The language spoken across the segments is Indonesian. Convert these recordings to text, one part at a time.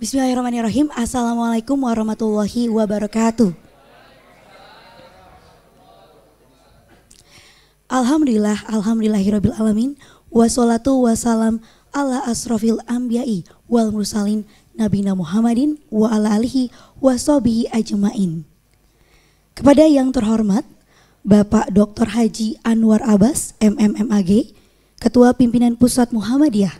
Bismillahirrahmanirrahim. Assalamualaikum warahmatullahi wabarakatuh. Alhamdulillahirabbil alamin. Wassalatu wassalam ala asrofil anbiya'i wal mursalin nabiyina Muhammadin wa ala alihi washabihi ajmain. Kepada yang terhormat Bapak Dr. Haji Anwar Abbas MMMAG, Ketua Pimpinan Pusat Muhammadiyah.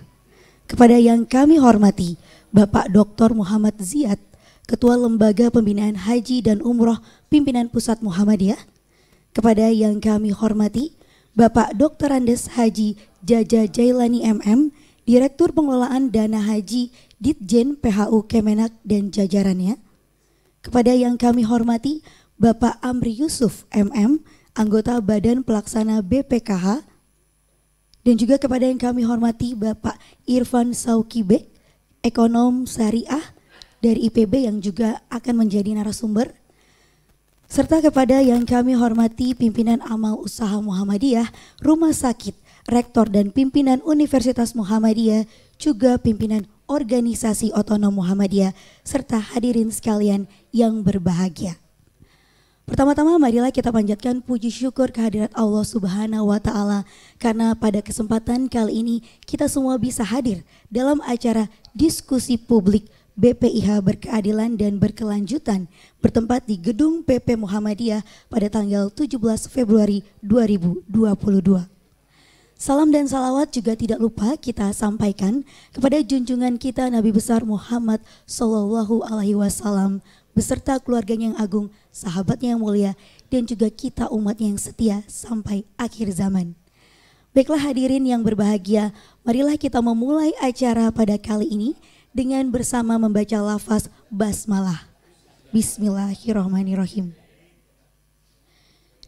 Kepada yang kami hormati Bapak Dr. Muhammad Ziyad, Ketua Lembaga Pembinaan Haji dan Umroh Pimpinan Pusat Muhammadiyah. Kepada yang kami hormati Bapak Dr. Andes Haji Jaja Jailani MM, Direktur Pengelolaan Dana Haji Ditjen PHU Kemenak dan jajarannya. Kepada yang kami hormati Bapak Amri Yusuf MM, Anggota Badan Pelaksana BPKH. Dan juga kepada yang kami hormati Bapak Irfan Saukibek, Ekonom Syariah dari IPB yang juga akan menjadi narasumber. Serta kepada yang kami hormati pimpinan amal usaha Muhammadiyah, Rumah Sakit, Rektor dan pimpinan Universitas Muhammadiyah, juga pimpinan organisasi otonom Muhammadiyah, serta hadirin sekalian yang berbahagia. Pertama-tama marilah kita panjatkan puji syukur kehadirat Allah Subhanahu wa Ta'ala, karena pada kesempatan kali ini kita semua bisa hadir dalam acara diskusi publik BPIH Berkeadilan dan Berkelanjutan bertempat di Gedung PP Muhammadiyah pada tanggal 17 Februari 2022. Salam dan salawat juga tidak lupa kita sampaikan kepada junjungan kita Nabi besar Muhammad Sallallahu Alaihi Wasallam beserta keluarganya yang agung, sahabatnya yang mulia, dan juga kita umatnya yang setia sampai akhir zaman. Baiklah hadirin yang berbahagia, marilah kita memulai acara pada kali ini dengan bersama membaca lafaz basmalah. Bismillahirrahmanirrahim.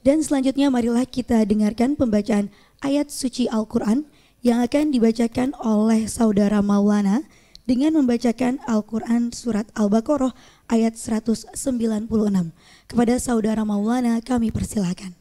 Dan selanjutnya marilah kita dengarkan pembacaan ayat suci Al-Quran yang akan dibacakan oleh Saudara Maulana dengan membacakan Al-Quran surat Al-Baqarah ayat 196. Kepada Saudara Maulana kami persilahkan.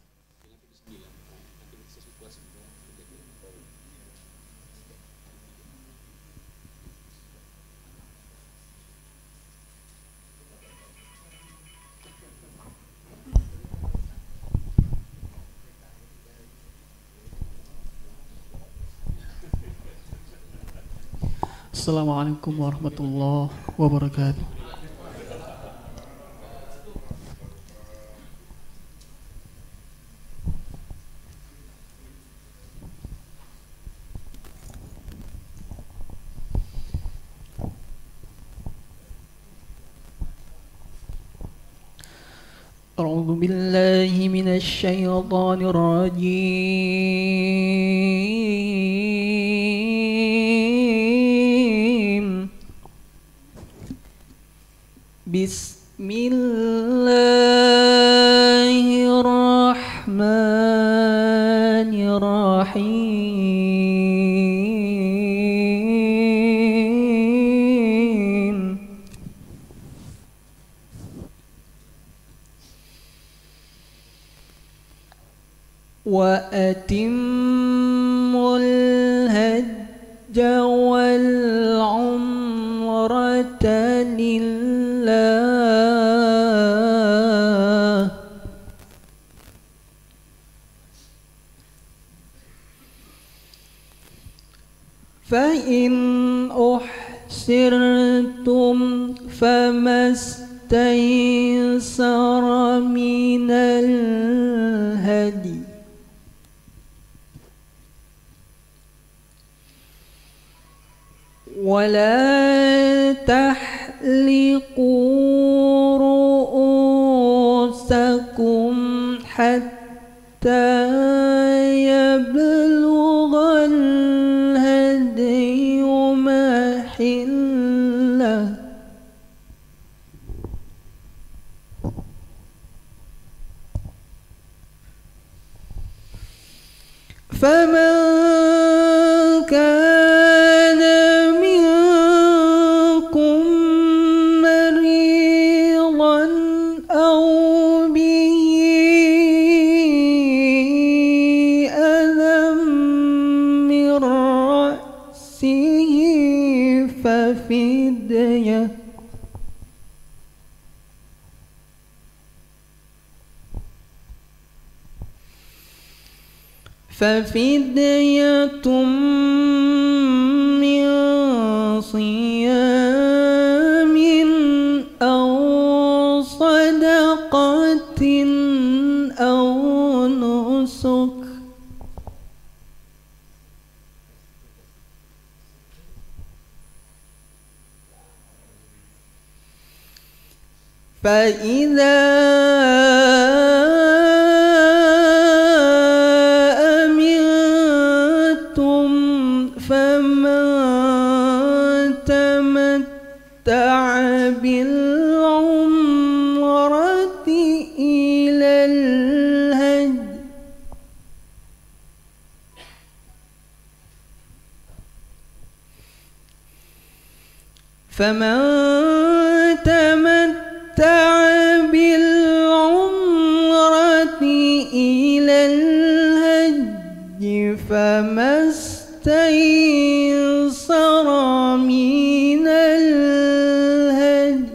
Assalamualaikum warahmatullahi wabarakatuh. A'udzu billahi minasy syaithanir rajim. Bismillahirrahmanirrahim. Wa atimmul hajja wal umrata lillah fa in uhsirtum famastaysara minal hadi ولا تحلقوا رؤوسكم حتى يبلغ الهدي محله فمن كان منكم مريضا أو به أذى من رأسه ففدية ففدية من صيام أو صدقة أو نسك فإذا أمنتم فمن تمتع بالعمرة إلى الحج بالعمرة إلى الحج فما استيسر من الهدي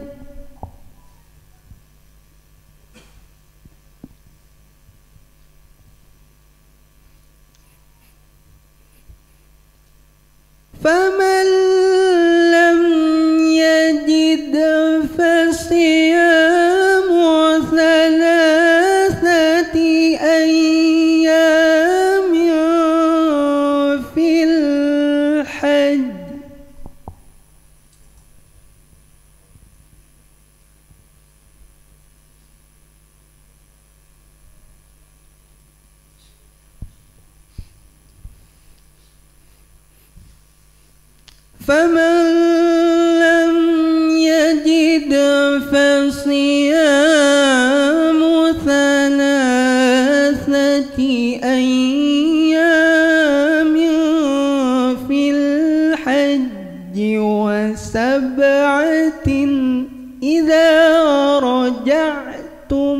فمن لم يجد فصيام ثلاثة أيام في الحج فمن لم يجد فصيام ثلاثة أيام في الحج وسبعة إذا رجعتم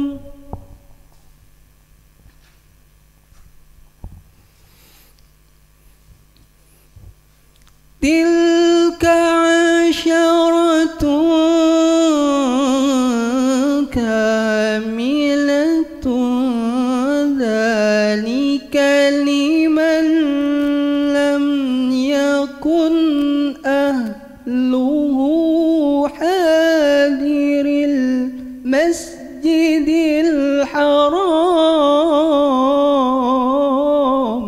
تلك عشرة كاملة ذلك لمن لم يكن أهله حاضر المسجد الحرام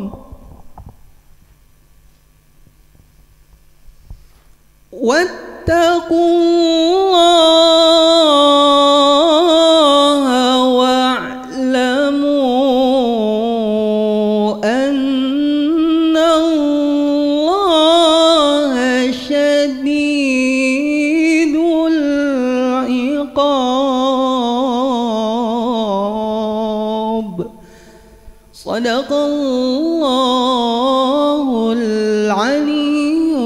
واتقوا الله واعلموا أن الله شديد العقاب صدق الله العلي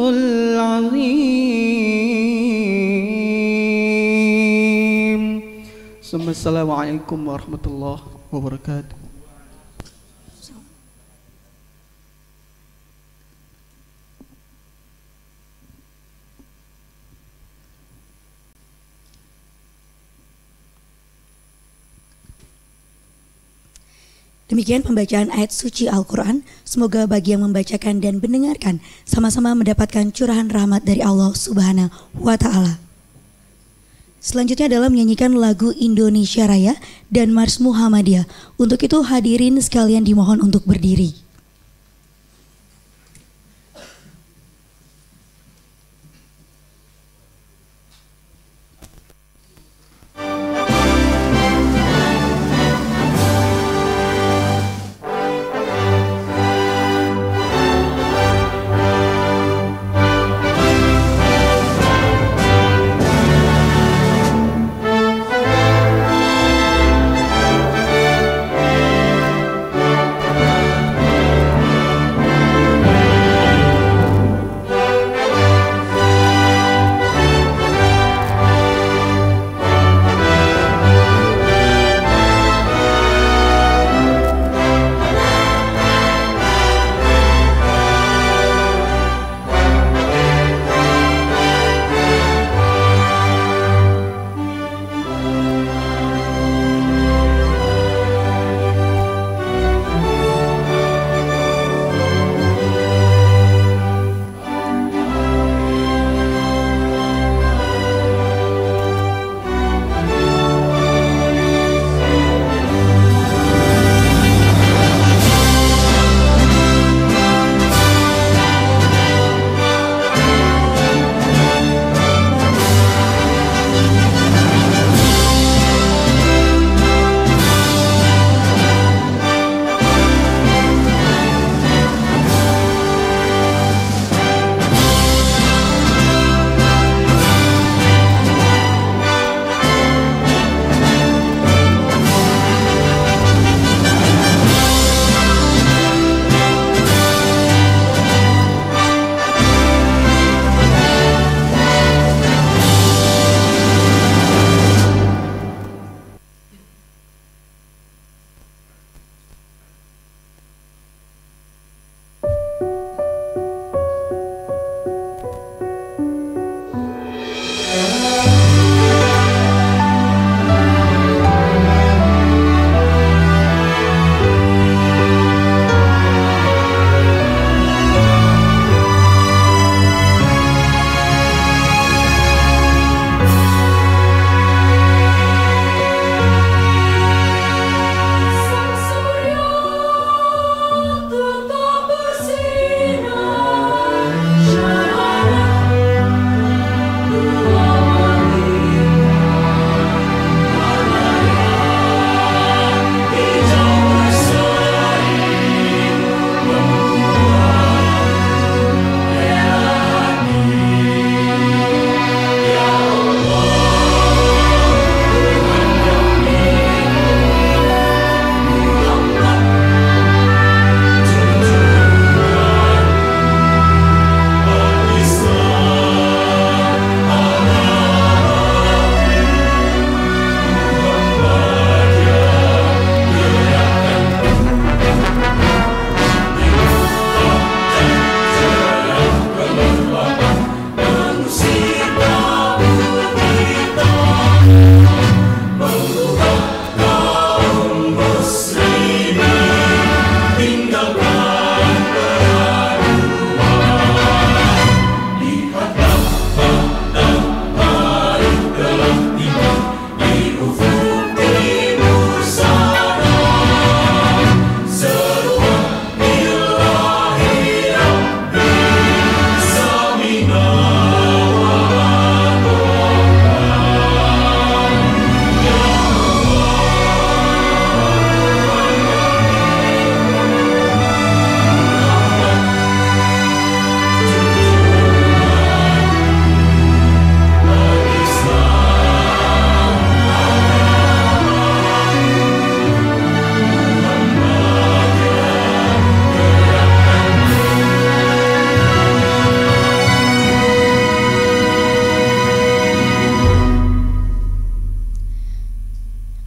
العظيم. Assalamualaikum warahmatullahi wabarakatuh. Demikian pembacaan ayat suci Al-Quran. Semoga bagi yang membacakan dan mendengarkan sama-sama mendapatkan curahan rahmat dari Allah Subhanahu wa Ta'ala. Selanjutnya adalah menyanyikan lagu Indonesia Raya dan Mars Muhammadiyah. Untuk itu hadirin sekalian dimohon untuk berdiri.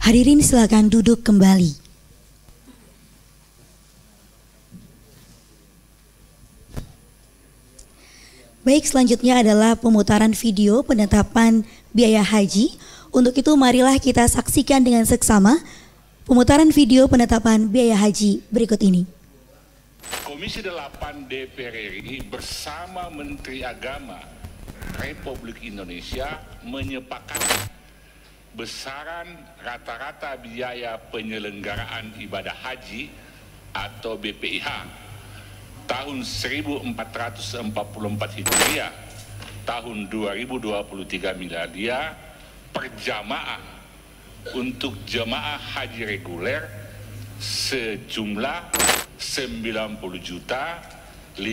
Hadirin silakan duduk kembali. Baik, selanjutnya adalah pemutaran video penetapan biaya haji. Untuk itu marilah kita saksikan dengan seksama pemutaran video penetapan biaya haji berikut ini. Komisi 8 DPR RI bersama Menteri Agama Republik Indonesia menyepakati besaran rata-rata biaya penyelenggaraan ibadah haji atau BPIH tahun 1444 Hijriah tahun 2023 Miladiah per jamaah untuk jemaah haji reguler sejumlah 90.637,26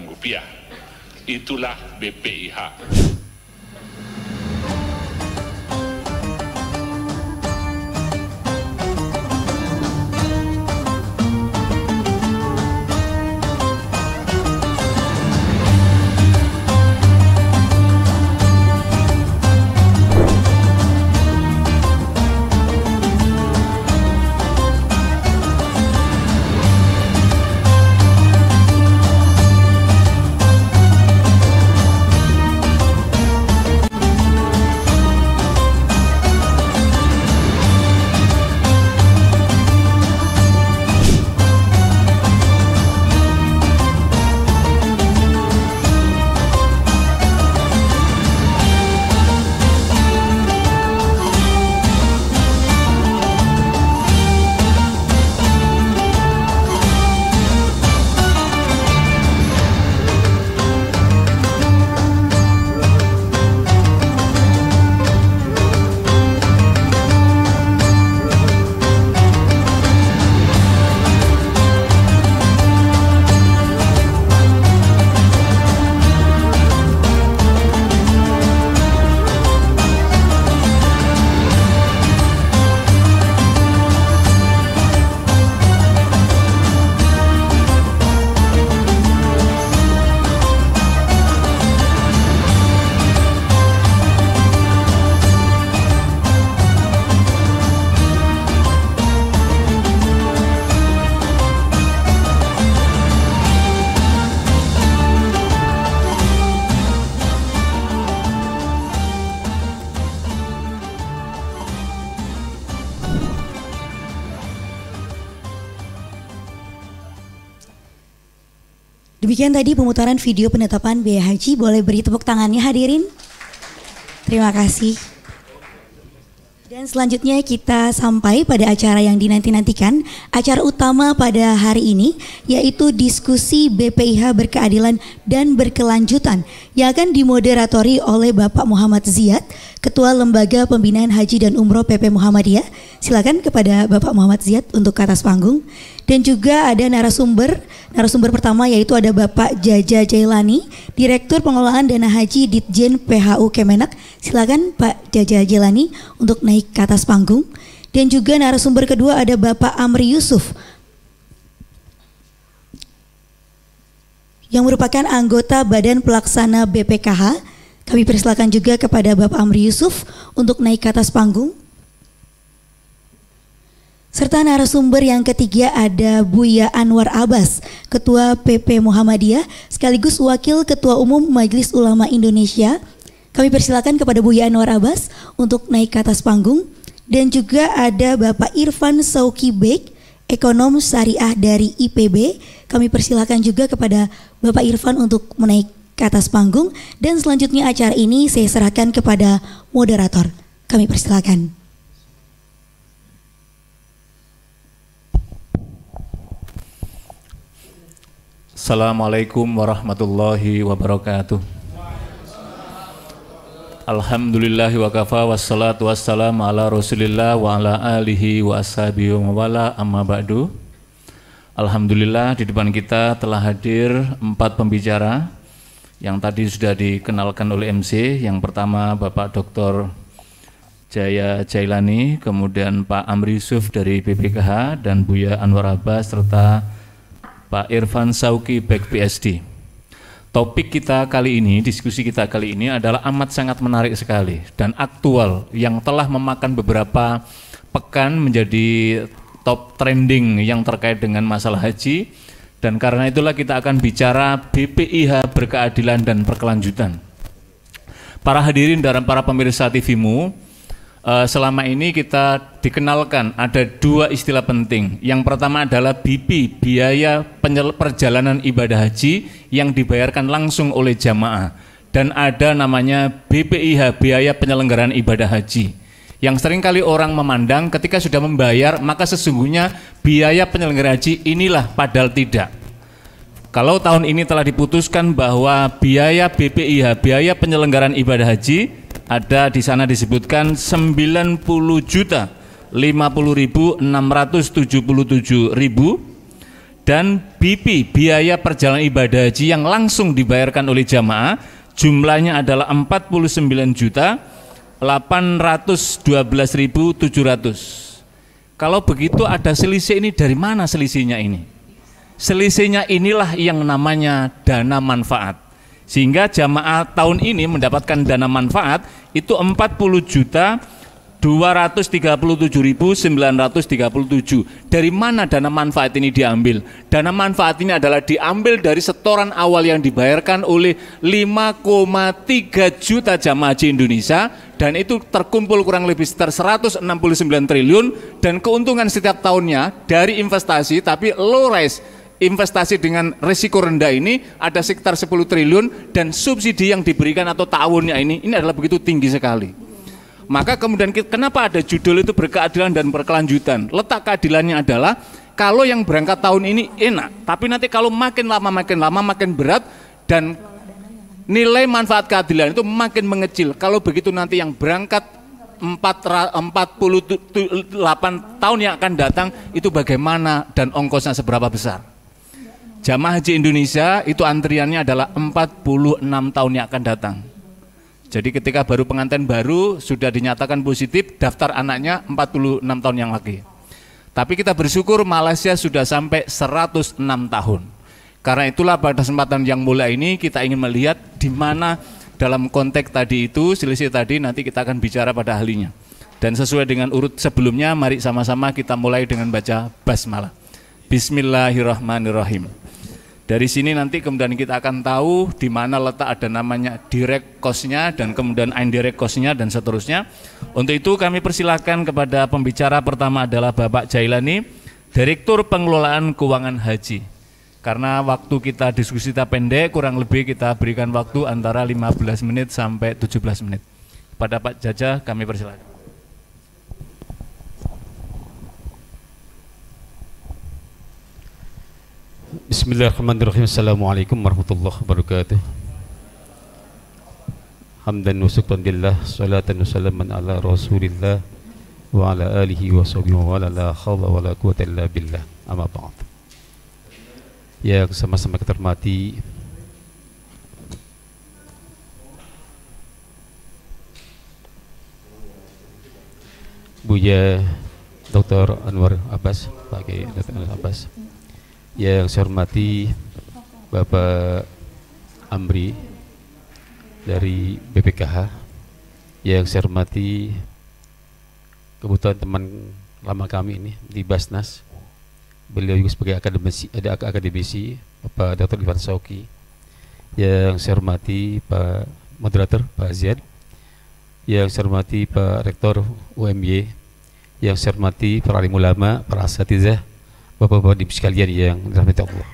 rupiah. Itulah BPIH. Demikian tadi pemutaran video penetapan biaya haji. Boleh beri tepuk tangannya hadirin. Terima kasih. Dan selanjutnya kita sampai pada acara yang dinanti-nantikan, acara utama pada hari ini, yaitu diskusi BPIH berkeadilan dan berkelanjutan yang akan dimoderatori oleh Bapak Muhammad Ziyad, Ketua Lembaga Pembinaan Haji dan Umroh PP Muhammadiyah. Silakan kepada Bapak Muhammad Ziyad untuk ke atas panggung. Dan juga ada narasumber pertama, yaitu ada Bapak Jaja Jailani, Direktur Pengelolaan Dana Haji Ditjen PHU Kemenak. Silakan Pak Jaja Jailani untuk naik ke atas panggung. Dan juga narasumber kedua ada Bapak Amri Yusuf yang merupakan anggota Badan Pelaksana BPKH. Kami persilakan juga kepada Bapak Amri Yusuf untuk naik ke atas panggung. Serta narasumber yang ketiga ada Buya Anwar Abbas, Ketua PP Muhammadiyah sekaligus Wakil Ketua Umum Majelis Ulama Indonesia. Kami persilakan kepada Buya Anwar Abbas untuk naik ke atas panggung. Dan juga ada Bapak Irfan Sauki Bek, Ekonom Syariah dari IPB. Kami persilakan juga kepada Bapak Irfan untuk menaik ke atas panggung. Dan selanjutnya acara ini saya serahkan kepada moderator. Kami persilakan. Assalamualaikum warahmatullahi wabarakatuh. Alhamdulillahi wa kafa wassalatu wassalamu ala rasulillah wa ala alihi wa ashabihi wa mawala amma ba'du. Alhamdulillah di depan kita telah hadir 4 pembicara yang tadi sudah dikenalkan oleh MC. Yang pertama Bapak Dr. Jaya Jailani, kemudian Pak Amri Yusuf dari BPKH dan Buya Anwar Abbas serta Pak Irfan Sauki Bek PSD. Topik kita kali ini, diskusi kita kali ini adalah amat sangat menarik sekali dan aktual yang telah memakan beberapa pekan menjadi top trending yang terkait dengan masalah haji, dan karena itulah kita akan bicara BPIH berkeadilan dan berkelanjutan. Para hadirin dan para pemirsa TV-mu, selama ini kita dikenalkan ada dua istilah penting. Yang pertama adalah BP, biaya perjalanan ibadah haji yang dibayarkan langsung oleh jamaah, dan ada namanya BPIH, biaya penyelenggaraan ibadah haji, yang seringkali orang memandang ketika sudah membayar maka sesungguhnya biaya penyelenggaraan haji inilah, padahal tidak. Kalau tahun ini telah diputuskan bahwa biaya BPIH, biaya penyelenggaraan ibadah haji, ada di sana disebutkan 90.050.677.000, dan BP, biaya perjalanan ibadah haji yang langsung dibayarkan oleh jamaah, jumlahnya adalah 49.812.700. Kalau begitu ada selisih, ini dari mana selisihnya ini? Selisihnya inilah yang namanya dana manfaat. Sehingga jamaah tahun ini mendapatkan dana manfaat itu 40.237.937. Dari mana dana manfaat ini diambil? Dana manfaat ini adalah diambil dari setoran awal yang dibayarkan oleh 5,3 juta jamaah haji Indonesia, dan itu terkumpul kurang lebih sekitar 169 triliun, dan keuntungan setiap tahunnya dari investasi, tapi low risk, investasi dengan risiko rendah ini ada sekitar 10 triliun, dan subsidi yang diberikan atau tahunnya ini adalah begitu tinggi sekali. Maka kemudian kenapa ada judul itu berkeadilan dan berkelanjutan? Letak keadilannya adalah kalau yang berangkat tahun ini enak, tapi nanti kalau makin lama makin berat, dan nilai manfaat keadilan itu makin mengecil. Kalau begitu nanti yang berangkat 48 tahun yang akan datang itu bagaimana dan ongkosnya seberapa besar? Jamaah haji Indonesia itu antriannya adalah 46 tahun yang akan datang. Jadi ketika baru pengantin baru sudah dinyatakan positif, daftar anaknya 46 tahun yang lagi. Tapi kita bersyukur Malaysia sudah sampai 106 tahun. Karena itulah pada kesempatan yang mulia ini kita ingin melihat di mana dalam konteks tadi itu, selisih tadi, nanti kita akan bicara pada ahlinya. Dan sesuai dengan urut sebelumnya, mari sama-sama kita mulai dengan baca basmalah. Bismillahirrahmanirrahim. Dari sini nanti kemudian kita akan tahu di mana letak ada namanya direct cost-nya dan kemudian indirect cost-nya dan seterusnya. Untuk itu kami persilahkan kepada pembicara pertama adalah Bapak Jailani, Direktur Pengelolaan Keuangan Haji. Karena waktu kita diskusi kita pendek, kurang lebih kita berikan waktu antara 15 menit sampai 17 menit. Pada Pak Jaja kami persilahkan. Bismillahirrahmanirrahim. Assalamualaikum warahmatullahi wabarakatuh. Hamdan wa syukran lillah, salatan wa salaman ala rasulillah wa ala alihi wa sahbihi wa la hawla wa la quwwata illa billah. Amma ba'd. Yang sama-sama kita hormati Buya Dr. Anwar Abbas, Pak Kiai Dr. Anwar Abbas. Yang saya hormati Bapak Amri dari BPKH, yang saya hormati kebetulan teman lama kami ini di Basnas, beliau juga sebagai akademisi Bapak Dr. Irfan Sauki, yang saya hormati Pak Moderator Pak Aziad, yang saya hormati Pak Rektor UMY, yang saya hormati para alim ulama, para asatizah, Bapak-bapak ibu sekalian yang dirahmati Allah.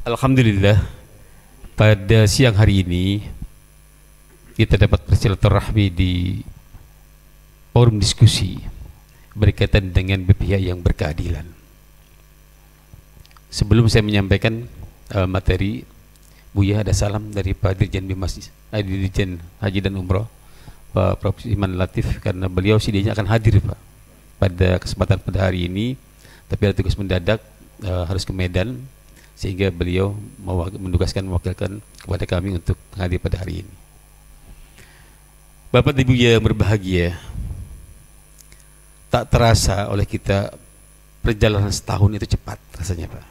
Alhamdulillah, pada siang hari ini kita dapat bersilaturahmi di forum diskusi berkaitan dengan BPIH yang berkeadilan. Sebelum saya menyampaikan materi, Buya ada salam dari Pak Dirjen Bimas, Dirjen Haji dan Umroh, Pak Prof. Iman Latif, karena beliau sidanya akan hadir Pak pada kesempatan pada hari ini, tapi ada tugas mendadak harus ke Medan, sehingga beliau mewakilkan kepada kami untuk hadir pada hari ini. Bapak Ibu yang berbahagia, tak terasa oleh kita perjalanan setahun itu cepat rasanya Pak.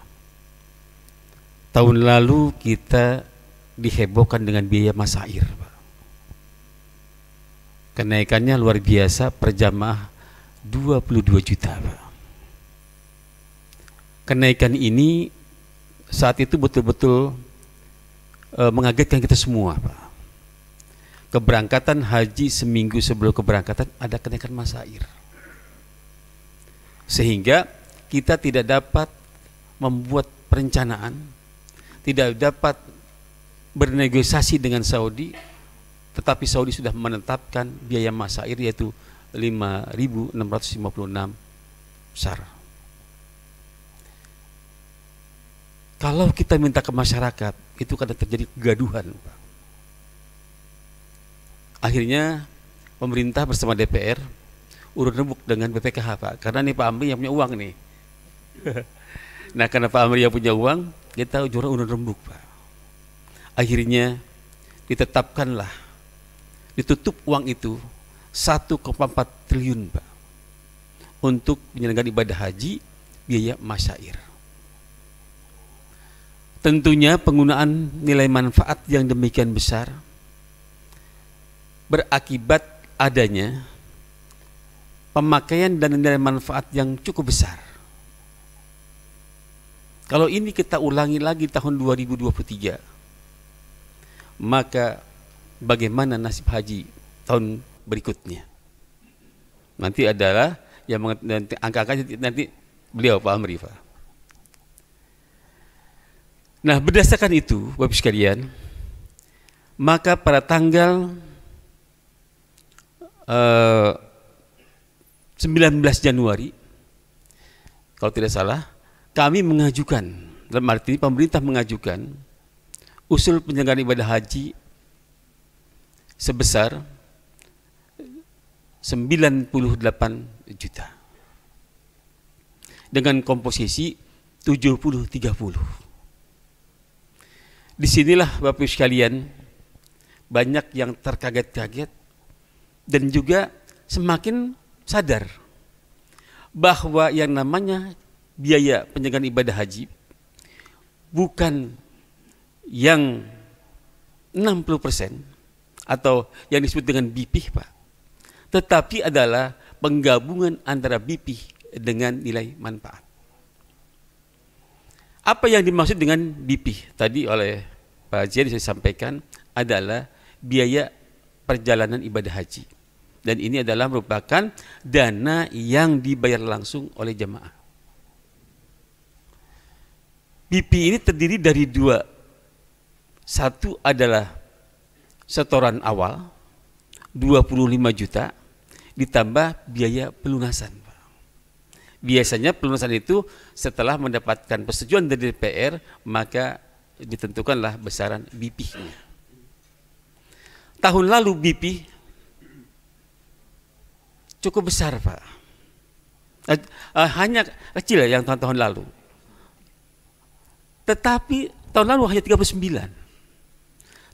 tahun lalu kita dihebohkan dengan biaya masair, Pak. Kenaikannya luar biasa, per jamaah 22 juta, Pak. Kenaikan ini saat itu betul-betul mengagetkan kita semua, Pak. Keberangkatan haji seminggu sebelum keberangkatan ada kenaikan masair, sehingga kita tidak dapat membuat perencanaan, tidak dapat bernegosiasi dengan Saudi, tetapi Saudi sudah menetapkan biaya masair yaitu 5.656 SAR. Kalau kita minta ke masyarakat, itu kadang terjadi kegaduhan, Pak. Akhirnya pemerintah bersama DPR urun rembuk dengan BPKH, Pak, karena nih Pak Amri yang punya uang nih. Nah, karena Pak Amri yang punya uang, kita urun rembuk, Pak. Akhirnya ditetapkanlah, ditutup uang itu 1,4 triliun, Pak, untuk penyelenggaraan ibadah haji biaya masyair. Tentunya penggunaan nilai manfaat yang demikian besar berakibat adanya pemakaian dan nilai manfaat yang cukup besar. Kalau ini kita ulangi lagi tahun 2023, maka bagaimana nasib haji tahun berikutnya? Nanti adalah yang angka-angkanya nanti beliau Pak Amri, Pak. Nah, berdasarkan itu, Bapak sekalian, maka pada tanggal 19 Januari, kalau tidak salah, kami mengajukan, dalam arti pemerintah mengajukan usul penyelenggaraan ibadah haji sebesar 98 juta dengan komposisi 70-30. Disinilah Bapak Ibu sekalian banyak yang terkaget-kaget dan juga semakin sadar bahwa yang namanya biaya penyelenggaraan ibadah haji bukan yang 60% atau yang disebut dengan BPIH, Pak, tetapi adalah penggabungan antara BPIH dengan nilai manfaat. Apa yang dimaksud dengan BPIH? Tadi oleh Pak Haji saya sampaikan adalah biaya perjalanan ibadah haji. Dan ini adalah merupakan dana yang dibayar langsung oleh jamaah. BPIH ini terdiri dari dua. Satu adalah setoran awal 25 juta ditambah biaya pelunasan. Biasanya pelunasan itu setelah mendapatkan persetujuan dari DPR, maka ditentukanlah besaran BPIH-nya. Tahun lalu BPIH cukup besar, Pak. Hanya kecil yang tahun lalu. Tetapi tahun lalu hanya 39.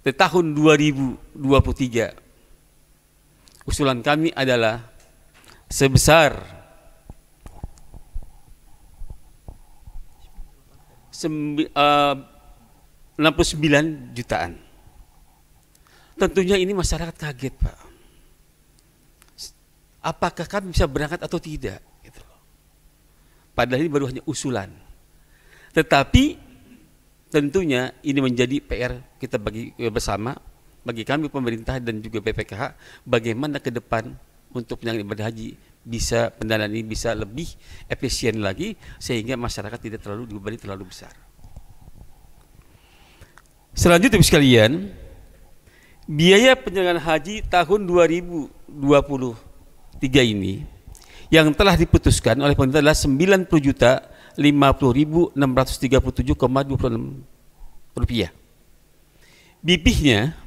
Di tahun 2023 usulan kami adalah sebesar 69 jutaan. Tentunya ini masyarakat kaget, Pak. Apakah kami bisa berangkat atau tidak? Gitu. Padahal ini baru hanya usulan. Tetapi tentunya ini menjadi PR kita bagi bersama, bagi kami pemerintah dan juga BPKH, bagaimana ke depan untuk penyelenggaraan ibadah haji bisa pendanaan ini bisa lebih efisien lagi sehingga masyarakat tidak terlalu dibebani terlalu besar. Selanjutnya sekalian, biaya penyelenggaraan haji tahun 2023 ini yang telah diputuskan oleh pemerintah adalah 90.050.637,26 rupiah. BPIH-nya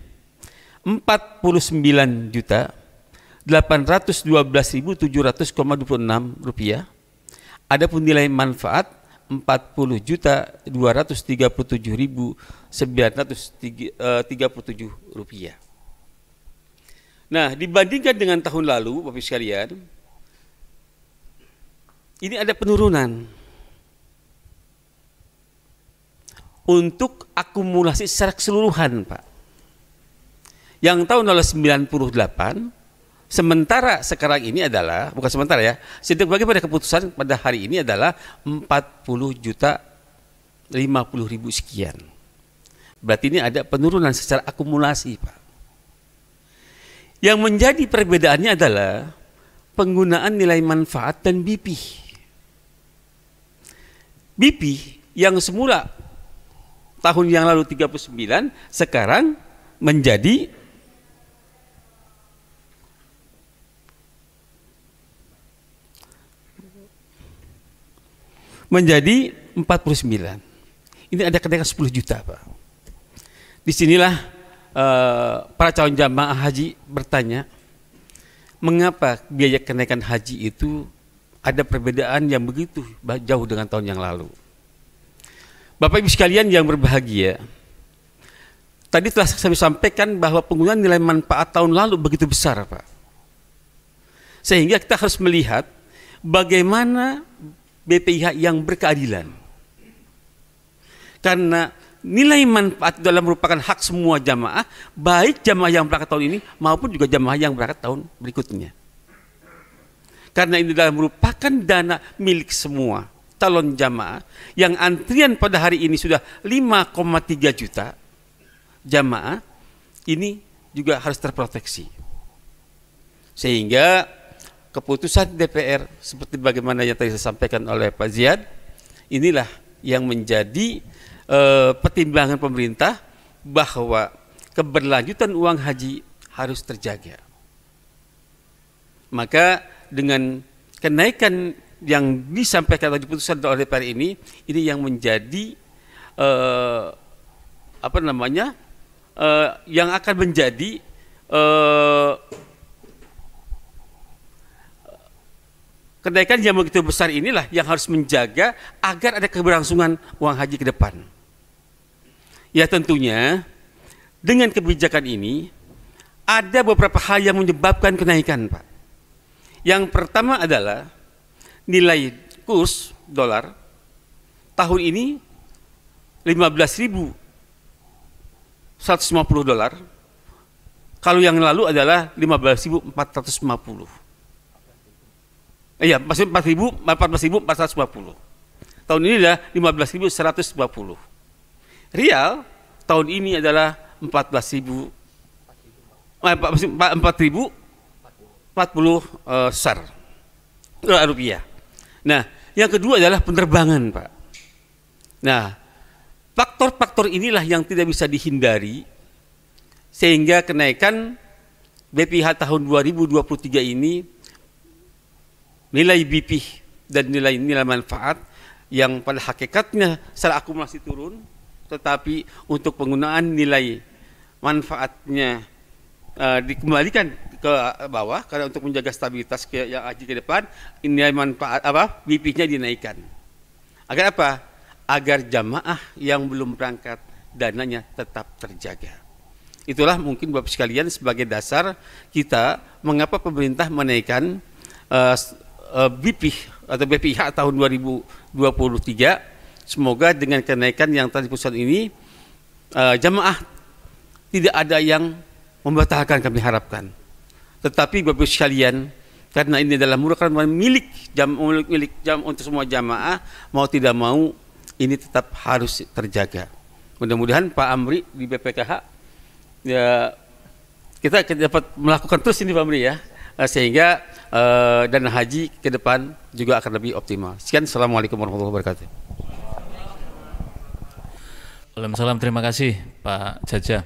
49.812.700,26 rupiah. Adapun nilai manfaat 40.237.937 rupiah. Nah, dibandingkan dengan tahun lalu, Bapak sekalian, ini ada penurunan. untuk akumulasi secara keseluruhan, Pak. Yang tahun 98, sementara sekarang ini adalah, bukan sementara ya, setiap bagi pada keputusan pada hari ini adalah 40.050.000 sekian. Berarti ini ada penurunan secara akumulasi, Pak. Yang menjadi perbedaannya adalah penggunaan nilai manfaat dan BP. BP yang semula tahun yang lalu 39, sekarang menjadi menjadi 49. Ini ada kenaikan 10 juta, Pak. Disinilah para calon jamaah haji bertanya, mengapa biaya kenaikan haji itu ada perbedaan yang begitu jauh dengan tahun yang lalu. Bapak Ibu sekalian yang berbahagia, tadi telah saya sampaikan bahwa penggunaan nilai manfaat tahun lalu begitu besar, Pak. Sehingga kita harus melihat bagaimana BPIH yang berkeadilan. Karena nilai manfaat dalam merupakan hak semua jamaah, baik jamaah yang berangkat tahun ini maupun juga jamaah yang berangkat tahun berikutnya. Karena ini adalah merupakan dana milik semua calon jamaah yang antrian pada hari ini sudah 5,3 juta jamaah, ini juga harus terproteksi. Sehingga keputusan DPR seperti bagaimana yang tadi saya sampaikan oleh Pak Ziad, inilah yang menjadi pertimbangan pemerintah bahwa keberlanjutan uang haji harus terjaga. Maka dengan kenaikan yang disampaikan atau diputuskan oleh DPR ini yang menjadi yang akan menjadi kenaikan yang begitu besar inilah yang harus menjaga agar ada keberlangsungan uang haji ke depan. Ya tentunya dengan kebijakan ini ada beberapa hal yang menyebabkan kenaikan, Pak. Yang pertama adalah nilai kurs dolar tahun ini 15.150 dolar. Kalau yang lalu adalah 15.450. Iya, masih 14.450. Tahun ini adalah 15.120. Rial tahun ini adalah 4.040 SAR rupiah. Nah, yang kedua adalah penerbangan, Pak. Nah, faktor-faktor inilah yang tidak bisa dihindari sehingga kenaikan BPIH tahun 2023 ini nilai BP dan nilai manfaat yang pada hakikatnya secara akumulasi turun, tetapi untuk penggunaan nilai manfaatnya dikembalikan ke bawah karena untuk menjaga stabilitas yang haji ke depan, nilai manfaat BP-nya dinaikkan. Agar apa? Agar jamaah yang belum berangkat dananya tetap terjaga. Itulah mungkin Bapak sekalian sebagai dasar kita mengapa pemerintah menaikkan BP atau BPIH tahun 2023. Semoga dengan kenaikan yang tadi pusat ini jamaah tidak ada yang membatalkan, kami harapkan. Tetapi Bapak sekalian, karena ini adalah merupakan milik untuk semua jamaah, mau tidak mau ini tetap harus terjaga. Mudah-mudahan Pak Amri di BPKH ya kita dapat melakukan terus ini Pak Amri ya, sehingga dana haji ke depan juga akan lebih optimal. Sekian, Assalamualaikum warahmatullahi wabarakatuh. Waalaikumsalam, terima kasih Pak Jaja.